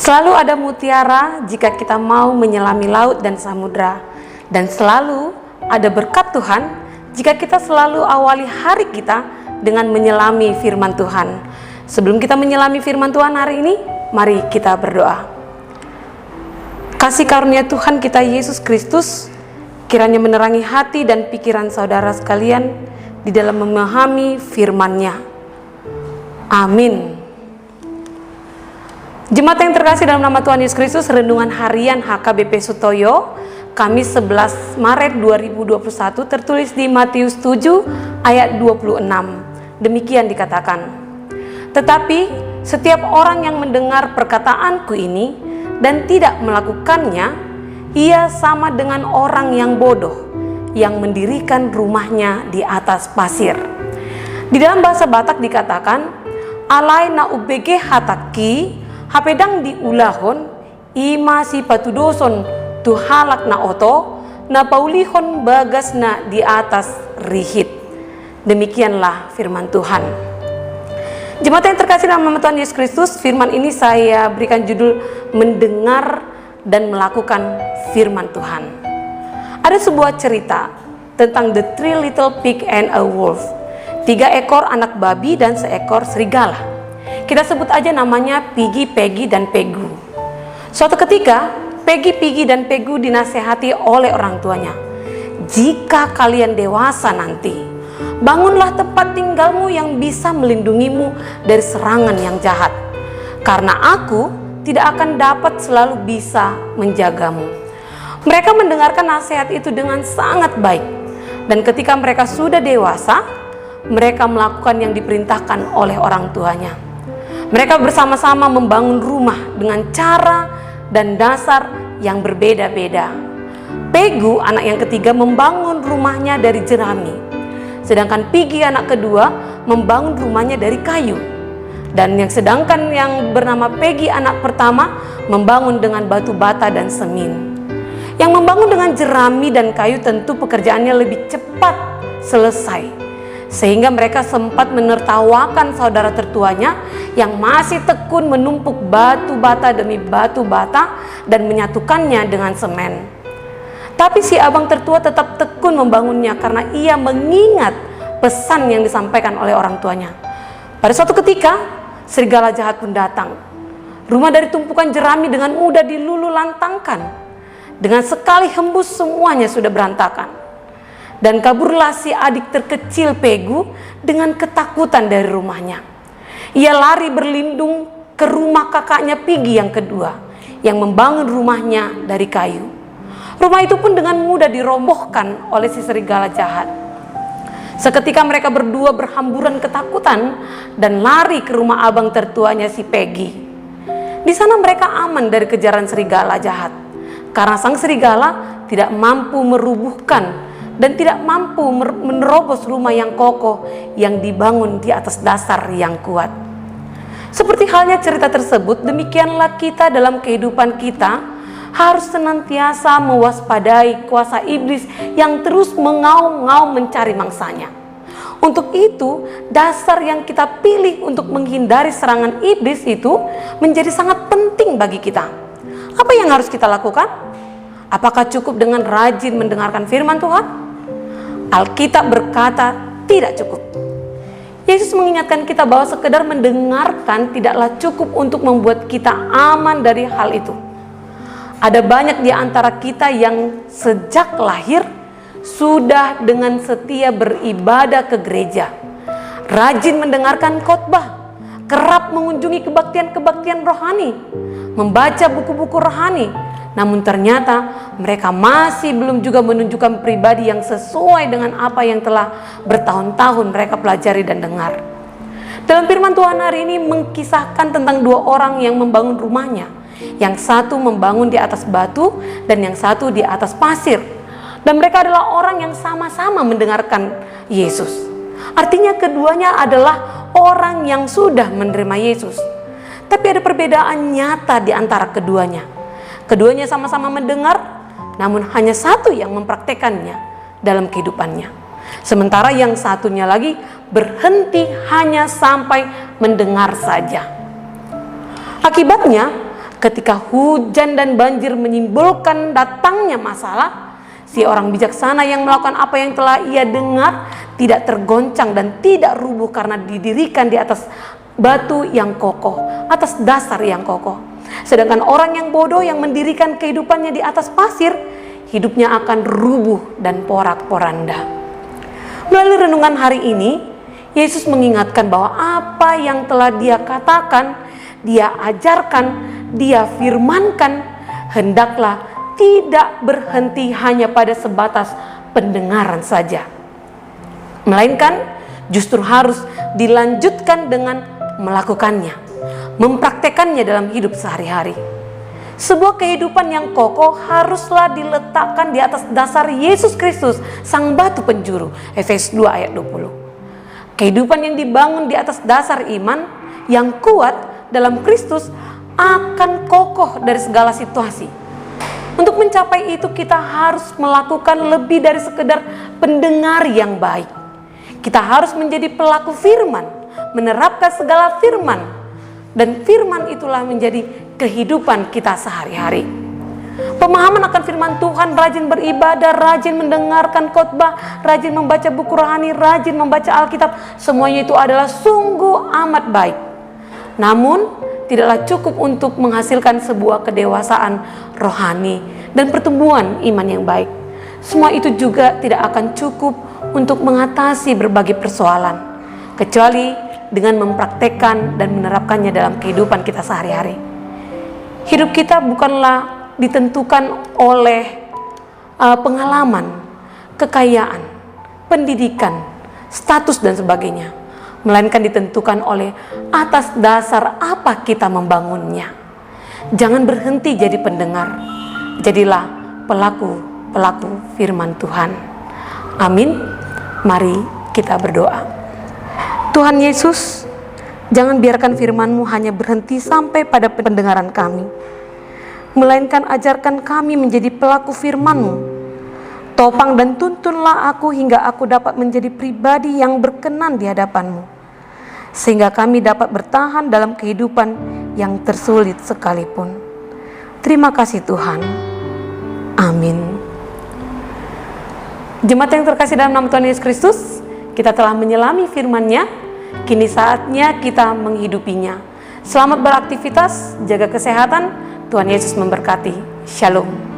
Selalu ada mutiara jika kita mau menyelami laut dan samudra, dan selalu ada berkat Tuhan jika kita selalu awali hari kita dengan menyelami firman Tuhan. Sebelum kita menyelami firman Tuhan hari ini, mari kita berdoa. Kasih karunia Tuhan kita Yesus Kristus kiranya menerangi hati dan pikiran saudara sekalian di dalam memahami firman-Nya. Amin. Jemaat yang terkasih dalam nama Tuhan Yesus Kristus, renungan harian HKBP Sutoyo, Kamis 11 Maret 2021 tertulis di Matius 7 ayat 26. Demikian dikatakan, "Tetapi setiap orang yang mendengar perkataanku ini dan tidak melakukannya, ia sama dengan orang yang bodoh yang mendirikan rumahnya di atas pasir." Di dalam bahasa Batak dikatakan, "Alai na ubege hataki hapedang di ulahon ima si patudoson tuhalak na oto na paulihon bagas na di atas rihit." Demikianlah firman Tuhan. Jemaat yang terkasih dalam nama Tuhan Yesus Kristus, firman ini saya berikan judul mendengar dan melakukan firman Tuhan. Ada sebuah cerita tentang the three little pig and a wolf. 3 ekor anak babi dan seekor serigala. Kita sebut aja namanya Piggy, Peggy, dan Pegu. Suatu ketika, Peggy, Piggy, dan Pegu dinasehati oleh orang tuanya. "Jika kalian dewasa nanti, bangunlah tempat tinggalmu yang bisa melindungimu dari serangan yang jahat. Karena aku tidak akan dapat selalu bisa menjagamu." Mereka mendengarkan nasihat itu dengan sangat baik. Dan ketika mereka sudah dewasa, mereka melakukan yang diperintahkan oleh orang tuanya. Mereka bersama-sama membangun rumah dengan cara dan dasar yang berbeda-beda. Pegu, anak yang ketiga, membangun rumahnya dari jerami. Sedangkan Piggy, anak kedua, membangun rumahnya dari kayu. Dan sedangkan yang bernama Peggy, anak pertama, membangun dengan batu bata dan semin. Yang membangun dengan jerami dan kayu tentu pekerjaannya lebih cepat selesai. Sehingga mereka sempat menertawakan saudara tertuanya yang masih tekun menumpuk batu bata demi batu bata dan menyatukannya dengan semen. Tapi si abang tertua tetap tekun membangunnya karena ia mengingat pesan yang disampaikan oleh orang tuanya. Pada suatu ketika, serigala jahat pun datang. Rumah dari tumpukan jerami dengan mudah dilululantangkan. Dengan sekali hembus semuanya sudah berantakan. Dan kaburlah si adik terkecil Pegu dengan ketakutan dari rumahnya. Ia lari berlindung ke rumah kakaknya Piggy yang kedua, yang membangun rumahnya dari kayu. Rumah itu pun dengan mudah dirobohkan oleh si serigala jahat. Seketika mereka berdua berhamburan ketakutan dan lari ke rumah abang tertuanya si Peggy. Di sana mereka aman dari kejaran serigala jahat, karena sang serigala tidak mampu merubuhkan dan tidak mampu menerobos rumah yang kokoh yang dibangun di atas dasar yang kuat. Seperti halnya cerita tersebut, demikianlah kita dalam kehidupan kita harus senantiasa mewaspadai kuasa iblis yang terus mengaum-ngaum mencari mangsanya. Untuk itu, dasar yang kita pilih untuk menghindari serangan iblis itu menjadi sangat penting bagi kita. Apa yang harus kita lakukan? Apakah cukup dengan rajin mendengarkan firman Tuhan? Alkitab berkata tidak cukup. Yesus mengingatkan kita bahwa sekedar mendengarkan tidaklah cukup untuk membuat kita aman dari hal itu. Ada banyak di antara kita yang sejak lahir sudah dengan setia beribadah ke gereja, rajin mendengarkan khotbah, kerap mengunjungi kebaktian-kebaktian rohani, membaca buku-buku rohani. Namun ternyata mereka masih belum juga menunjukkan pribadi yang sesuai dengan apa yang telah bertahun-tahun mereka pelajari dan dengar. Dalam firman Tuhan hari ini mengkisahkan tentang 2 orang yang membangun rumahnya. Yang satu membangun di atas batu dan yang satu di atas pasir. Dan mereka adalah orang yang sama-sama mendengarkan Yesus. Artinya keduanya adalah orang yang sudah menerima Yesus. Tapi ada perbedaan nyata di antara keduanya. Keduanya sama-sama mendengar, namun hanya satu yang mempraktekannya dalam kehidupannya. Sementara yang satunya lagi berhenti hanya sampai mendengar saja. Akibatnya, Ketika hujan dan banjir menyimpulkan datangnya masalah, si orang bijaksana yang melakukan apa yang telah ia dengar tidak tergoncang dan tidak rubuh karena didirikan di atas batu yang kokoh, atas dasar yang kokoh. Sedangkan orang yang bodoh yang mendirikan kehidupannya di atas pasir, hidupnya akan rubuh dan porak-poranda. Melalui renungan hari ini, Yesus mengingatkan bahwa apa yang telah Dia katakan, Dia ajarkan, Dia firmankan, hendaklah tidak berhenti hanya pada sebatas pendengaran saja, melainkan justru harus dilanjutkan dengan melakukannya, mempraktekannya dalam hidup sehari-hari. Sebuah kehidupan yang kokoh haruslah diletakkan di atas dasar Yesus Kristus, Sang Batu Penjuru, Efesus 2 ayat 20. Kehidupan yang dibangun di atas dasar iman yang kuat dalam Kristus akan kokoh dari segala situasi. Untuk mencapai itu kita harus melakukan lebih dari sekedar pendengar yang baik. Kita harus menjadi pelaku firman, menerapkan segala firman, dan firman itulah menjadi kehidupan kita sehari-hari. Pemahaman akan firman Tuhan, rajin beribadah, rajin mendengarkan khotbah, rajin membaca buku rohani, rajin membaca Alkitab, semuanya itu adalah sungguh amat baik. Namun tidaklah cukup untuk menghasilkan sebuah kedewasaan rohani dan pertumbuhan iman yang baik. Semua itu juga tidak akan cukup untuk mengatasi berbagai persoalan, kecuali dengan mempraktekkan dan menerapkannya dalam kehidupan kita sehari-hari. Hidup kita bukanlah ditentukan oleh pengalaman, kekayaan, pendidikan, status dan sebagainya, melainkan ditentukan oleh atas dasar apa kita membangunnya. Jangan berhenti jadi pendengar, jadilah pelaku firman Tuhan. Amin. Mari kita berdoa. Tuhan Yesus, jangan biarkan firman-Mu hanya berhenti sampai pada pendengaran kami, melainkan ajarkan kami menjadi pelaku firman-Mu. Topang dan tuntunlah aku hingga aku dapat menjadi pribadi yang berkenan di hadapan-Mu, sehingga kami dapat bertahan dalam kehidupan yang tersulit sekalipun. Terima kasih Tuhan. Amin. Jemaat yang terkasih dalam nama Tuhan Yesus Kristus, kita telah menyelami firman-Nya, kini saatnya kita menghidupinya. Selamat beraktivitas, jaga kesehatan, Tuhan Yesus memberkati. Shalom.